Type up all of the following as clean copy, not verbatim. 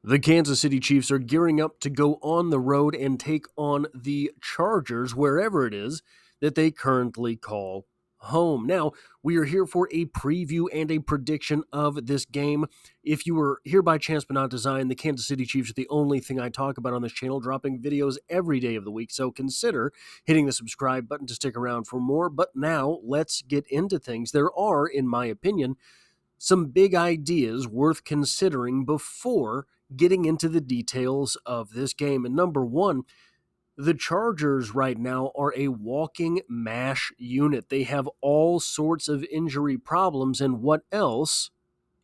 The Kansas City Chiefs are gearing up to go on the road and take on the Chargers, wherever it is that they currently call home. Now, we are here for a preview and a prediction of this game. If you were here by chance but not design, the Kansas City Chiefs are the only thing I talk about on this channel, dropping videos every day of the week. So consider hitting the subscribe button to stick around for more. But now, let's get into things. There are, in my opinion, some big ideas worth considering before getting into the details of this game. And number one, the Chargers right now are a walking mash unit. They have all sorts of injury problems, and what else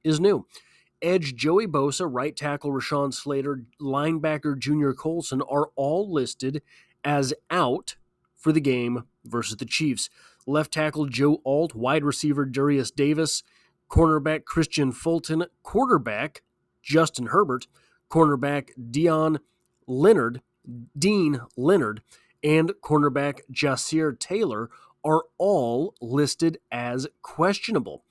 is new? Edge Joey Bosa, right tackle Rashawn Slater, linebacker Junior Colson are all listed as out for the game versus the Chiefs. Left tackle Joe Alt, wide receiver Darius Davis, cornerback Christian Fulton, quarterback Justin Herbert, cornerback Dean Leonard, and cornerback Jasir Taylor are all listed as questionable.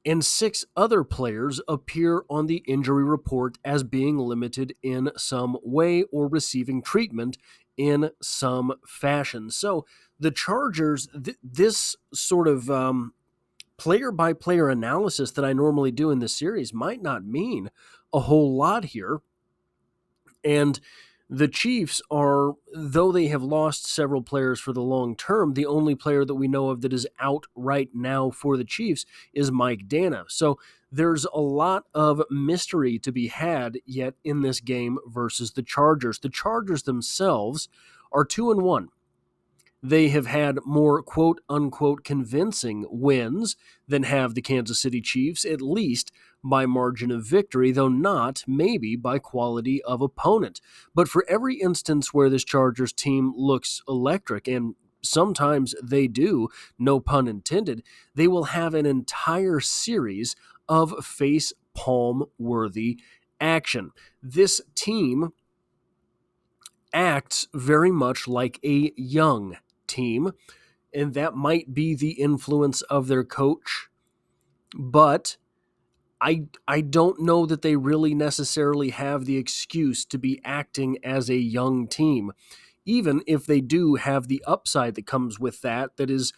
And 6 other players appear on the injury report as being limited in some way or receiving treatment in some fashion. So the Chargers, this sort of player-by-player analysis that I normally do in this series might not mean a whole lot here. And the Chiefs are, though they have lost several players for the long term, the only player that we know of that is out right now for the Chiefs is Mike Dana. So there's a lot of mystery to be had yet in this game versus the Chargers. The Chargers themselves are 2-1. They have had more quote-unquote convincing wins than have the Kansas City Chiefs, at least by margin of victory, though not maybe by quality of opponent. But for every instance where this Chargers team looks electric, and sometimes they do, no pun intended, they will have an entire series of face-palm-worthy action. This team acts very much like a young team, and that might be the influence of their coach, but I don't know that they really necessarily have the excuse to be acting as a young team, even if they do have the upside that comes with that is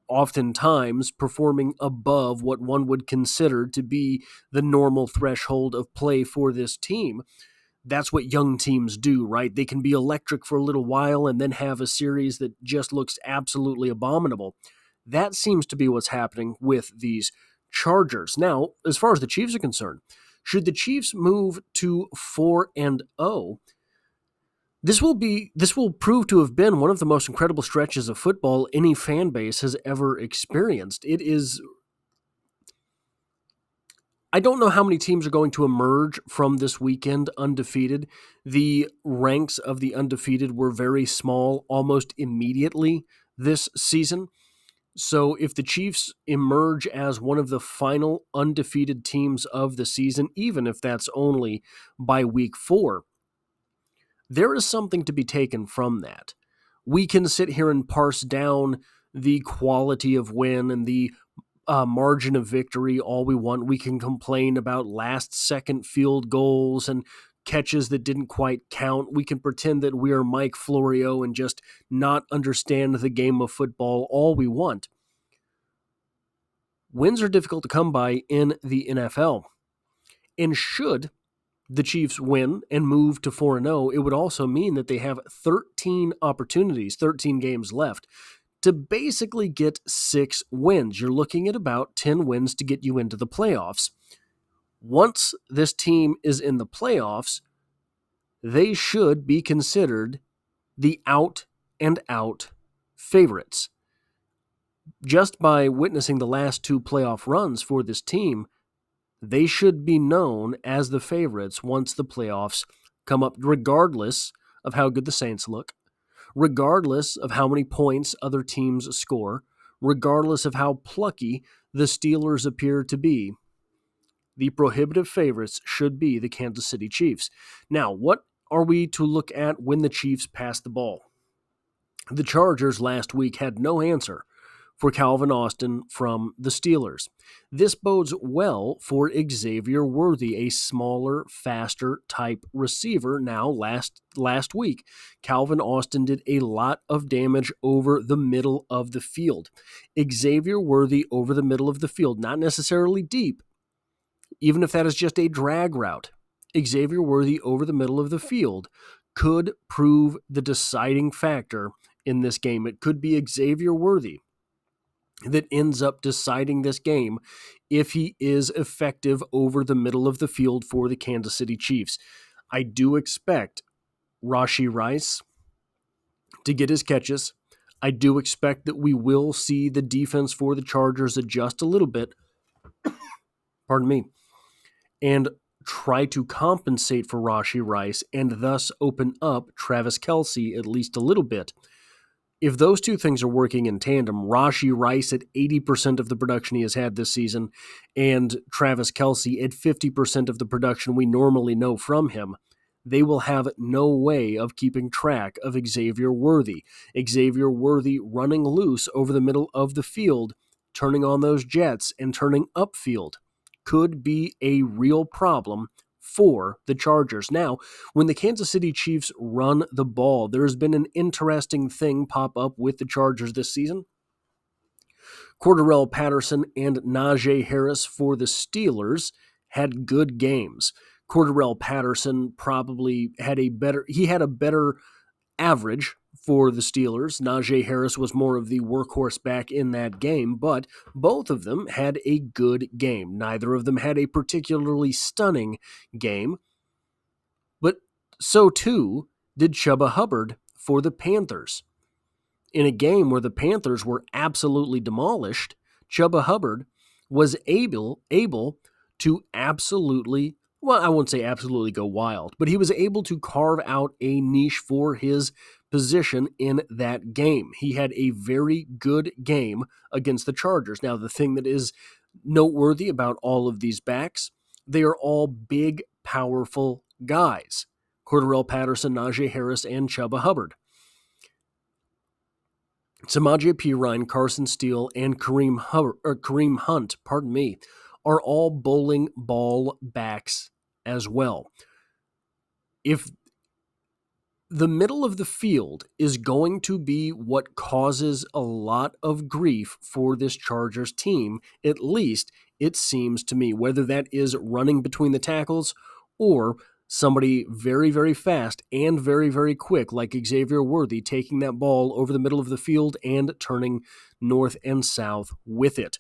oftentimes performing above what one would consider to be the normal threshold of play for this team. That's what young teams do, right? They can be electric for a little while and then have a series that just looks absolutely abominable. That seems to be what's happening with these Chargers. Now, as far as the Chiefs are concerned, should the Chiefs move to 4-0, this will prove to have been one of the most incredible stretches of football any fan base has ever experienced. It is, I don't know how many teams are going to emerge from this weekend undefeated. The ranks of the undefeated were very small almost immediately this season. So if the Chiefs emerge as one of the final undefeated teams of the season, even if that's only by week 4, there is something to be taken from that. We can sit here and parse down the quality of win and the margin of victory all we want. We can complain about last-second field goals and catches that didn't quite count. We can pretend that we are Mike Florio and just not understand the game of football all we want. Wins are difficult to come by in the NFL. And should the Chiefs win and move to 4-0, it would also mean that they have 13 opportunities, 13 games left, to basically get 6 wins. You're looking at about 10 wins to get you into the playoffs. Once this team is in the playoffs, they should be considered the out-and-out favorites. Just by witnessing the last 2 playoff runs for this team, they should be known as the favorites once the playoffs come up, regardless of how good the Saints look, regardless of how many points other teams score, regardless of how plucky the Steelers appear to be. The prohibitive favorites should be the Kansas City Chiefs. Now, what are we to look at when the Chiefs pass the ball? The Chargers last week had no answer for Calvin Austin from the Steelers. This bodes well for Xavier Worthy, a smaller, faster type receiver. Now, last week, Calvin Austin did a lot of damage over the middle of the field. Xavier Worthy over the middle of the field, not necessarily deep, even if that is just a drag route. Xavier Worthy over the middle of the field could prove the deciding factor in this game. It could be Xavier Worthy that ends up deciding this game if he is effective over the middle of the field for the Kansas City Chiefs. I do expect Rashee Rice to get his catches. I do expect that we will see the defense for the Chargers adjust a little bit, pardon me, and try to compensate for Rashee Rice and thus open up Travis Kelce at least a little bit. If those two things are working in tandem, Rashee Rice at 80% of the production he has had this season and Travis Kelce at 50% of the production we normally know from him, they will have no way of keeping track of Xavier Worthy. Xavier Worthy running loose over the middle of the field, turning on those jets and turning upfield could be a real problem for the Chargers. Now, when the Kansas City Chiefs run the ball, there has been an interesting thing pop up with the Chargers this season. Cordarrelle Patterson and Najee Harris for the Steelers had good games. Cordarrelle Patterson probably had a better average for the Steelers. Najee Harris was more of the workhorse back in that game, but both of them had a good game. Neither of them had a particularly stunning game, but so too did Chuba Hubbard for the Panthers. In a game where the Panthers were absolutely demolished, Chuba Hubbard was able to absolutely, well, I won't say absolutely go wild, but he was able to carve out a niche for his position in that game. He had a very good game against the Chargers. Now, the thing that is noteworthy about all of these backs, they are all big, powerful guys. Cordarrelle Patterson, Najee Harris, and Chuba Hubbard. Samaje Perine, Carson Steele, and Kareem Hunt, are all bowling ball backs as well. If the middle of the field is going to be what causes a lot of grief for this Chargers team, at least it seems to me, whether that is running between the tackles or somebody very, very fast and very, very quick like Xavier Worthy taking that ball over the middle of the field and turning north and south with it.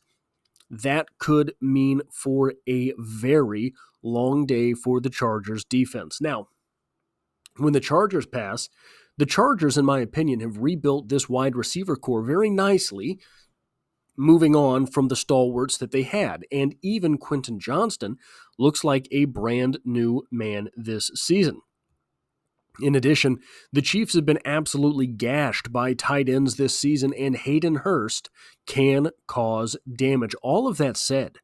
That could mean for a very long day for the Chargers defense. Now, when the Chargers pass, the Chargers, in my opinion, have rebuilt this wide receiver core very nicely, moving on from the stalwarts that they had. And even Quentin Johnston looks like a brand new man this season. In addition, the Chiefs have been absolutely gashed by tight ends this season, and Hayden Hurst can cause damage. All of that said,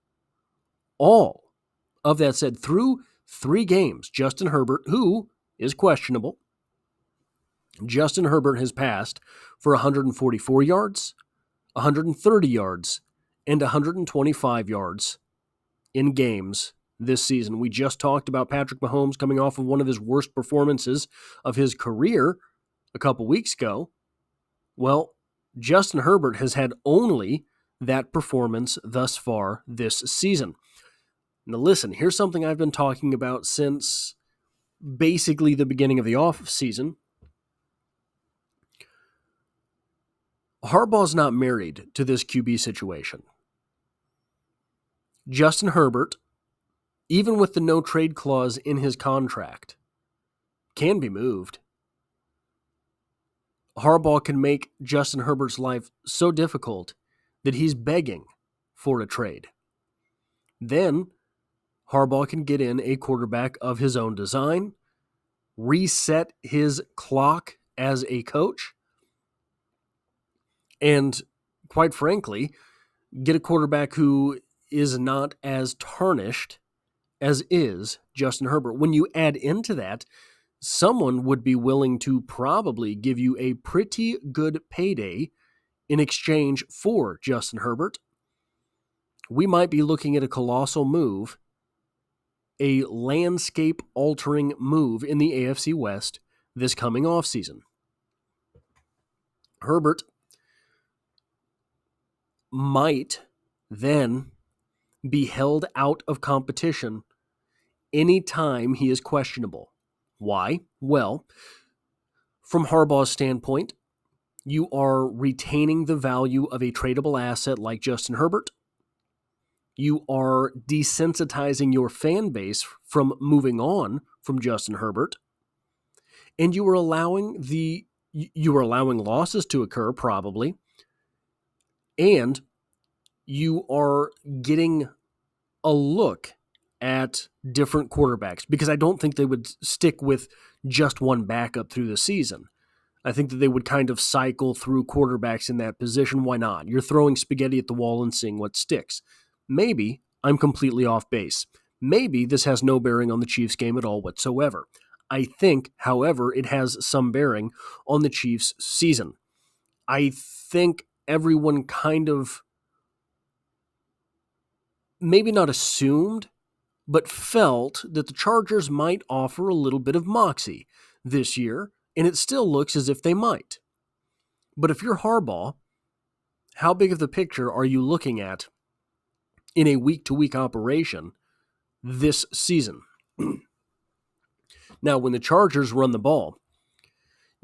through 3 games, Justin Herbert, who is questionable, Justin Herbert has passed for 144 yards, 130 yards, and 125 yards in games this season. We just talked about Patrick Mahomes coming off of one of his worst performances of his career a couple weeks ago. Well, Justin Herbert has had only that performance thus far this season. Now listen, here's something I've been talking about since basically the beginning of the offseason. Harbaugh's not married to this QB situation. Justin Herbert, even with the no trade clause in his contract, can be moved. Harbaugh can make Justin Herbert's life so difficult that he's begging for a trade. Then Harbaugh can get in a quarterback of his own design, reset his clock as a coach, and quite frankly, get a quarterback who is not as tarnished as is Justin Herbert. When you add into that, someone would be willing to probably give you a pretty good payday in exchange for Justin Herbert, we might be looking at a colossal move, a landscape-altering move in the AFC West this coming offseason. Herbert might then be held out of competition anytime he is questionable. Why? Well, from Harbaugh's standpoint, you are retaining the value of a tradable asset like Justin Herbert. You are desensitizing your fan base from moving on from Justin Herbert. And you are allowing losses to occur, probably. And you are getting a look at different quarterbacks, because I don't think they would stick with just one backup through the season. I think that they would kind of cycle through quarterbacks in that position. Why not? You're throwing spaghetti at the wall and seeing what sticks. Maybe I'm completely off base. Maybe this has no bearing on the Chiefs game at all whatsoever. I think, however, it has some bearing on the Chiefs season. I think everyone kind of, maybe not assumed, but felt that the Chargers might offer a little bit of moxie this year, and it still looks as if they might. But if you're Harbaugh, how big of the picture are you looking at in a week-to-week operation this season? Now, when the Chargers run the ball,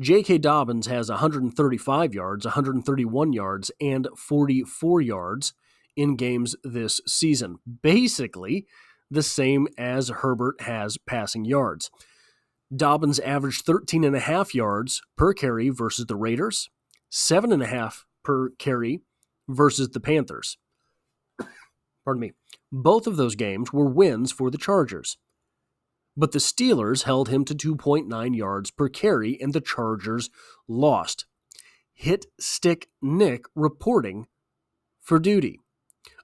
J.K. Dobbins has 135 yards, 131 yards, and 44 yards in games this season. Basically, the same as Herbert has passing yards. Dobbins averaged 13.5 yards per carry versus the Raiders, 7.5 per carry versus the Panthers. Pardon me. Both of those games were wins for the Chargers. But the Steelers held him to 2.9 yards per carry, and the Chargers lost. Hit Stick Nick reporting for duty.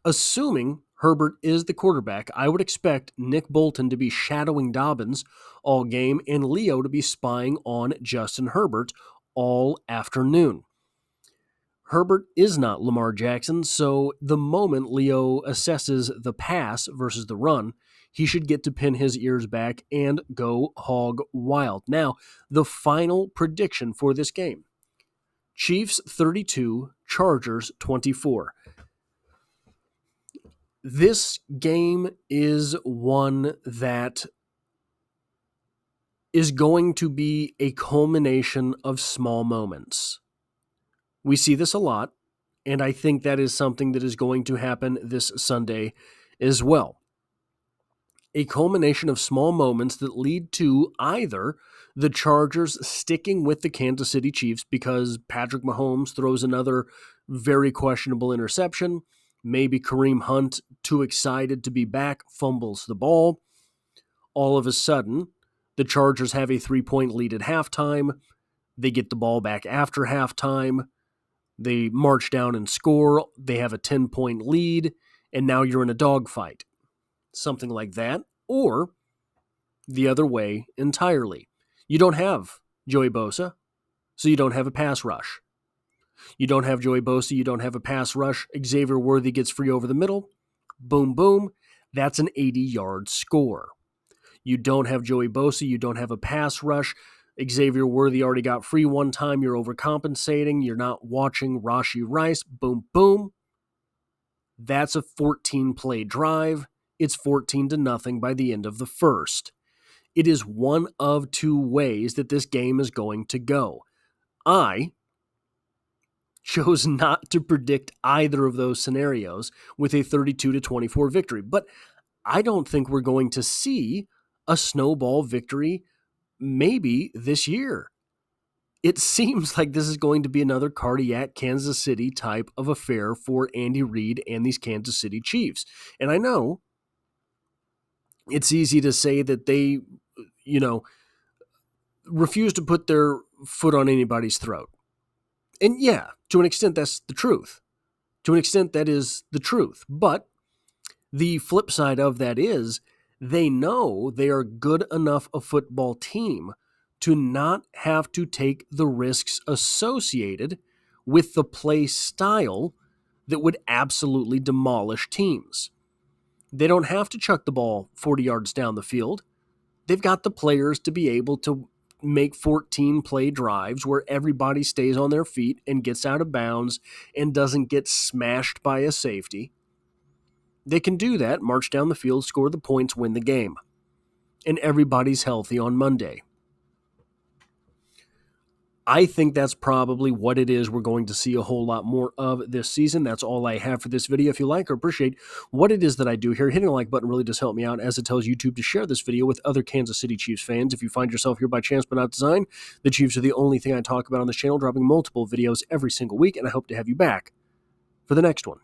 Assuming Herbert is the quarterback, I would expect Nick Bolton to be shadowing Dobbins all game and Leo to be spying on Justin Herbert all afternoon. Herbert is not Lamar Jackson, so the moment Leo assesses the pass versus the run, he should get to pin his ears back and go hog wild. Now, the final prediction for this game. Chiefs 32, Chargers 24. This game is one that is going to be a culmination of small moments. We see this a lot, and I think that is something that is going to happen this Sunday as well. A culmination of small moments that lead to either the Chargers sticking with the Kansas City Chiefs because Patrick Mahomes throws another very questionable interception, maybe Kareem Hunt, too excited to be back, fumbles the ball. All of a sudden, the Chargers have a 3-point lead at halftime. They get the ball back after halftime. They march down and score. They have a 10-point lead, and now you're in a dogfight. Something like that, or the other way entirely. You don't have Joey Bosa, so you don't have a pass rush. You don't have Joey Bosa, you don't have a pass rush. Xavier Worthy gets free over the middle. Boom, boom. That's an 80-yard score. You don't have Joey Bosa, you don't have a pass rush. Xavier Worthy already got free one time. You're overcompensating. You're not watching Rashee Rice. Boom, boom. That's a 14-play drive. It's 14-0 by the end of the first. It is one of two ways that this game is going to go. I chose not to predict either of those scenarios with a 32-24 victory, but I don't think we're going to see a snowball victory maybe this year. It seems like this is going to be another cardiac Kansas City type of affair for Andy Reid and these Kansas City Chiefs. And I know it's easy to say that they, refuse to put their foot on anybody's throat. And yeah, to an extent, that's the truth. To an extent, that is the truth. But the flip side of that is they know they are good enough a football team to not have to take the risks associated with the play style that would absolutely demolish teams. They don't have to chuck the ball 40 yards down the field. They've got the players to be able to make 14 play drives where everybody stays on their feet and gets out of bounds and doesn't get smashed by a safety. They can do that, march down the field, score the points, win the game. And everybody's healthy on Monday. I think that's probably what it is we're going to see a whole lot more of this season. That's all I have for this video. If you like or appreciate what it is that I do here, hitting the like button really does help me out, as it tells YouTube to share this video with other Kansas City Chiefs fans. If you find yourself here by chance but not design, the Chiefs are the only thing I talk about on this channel, dropping multiple videos every single week, and I hope to have you back for the next one.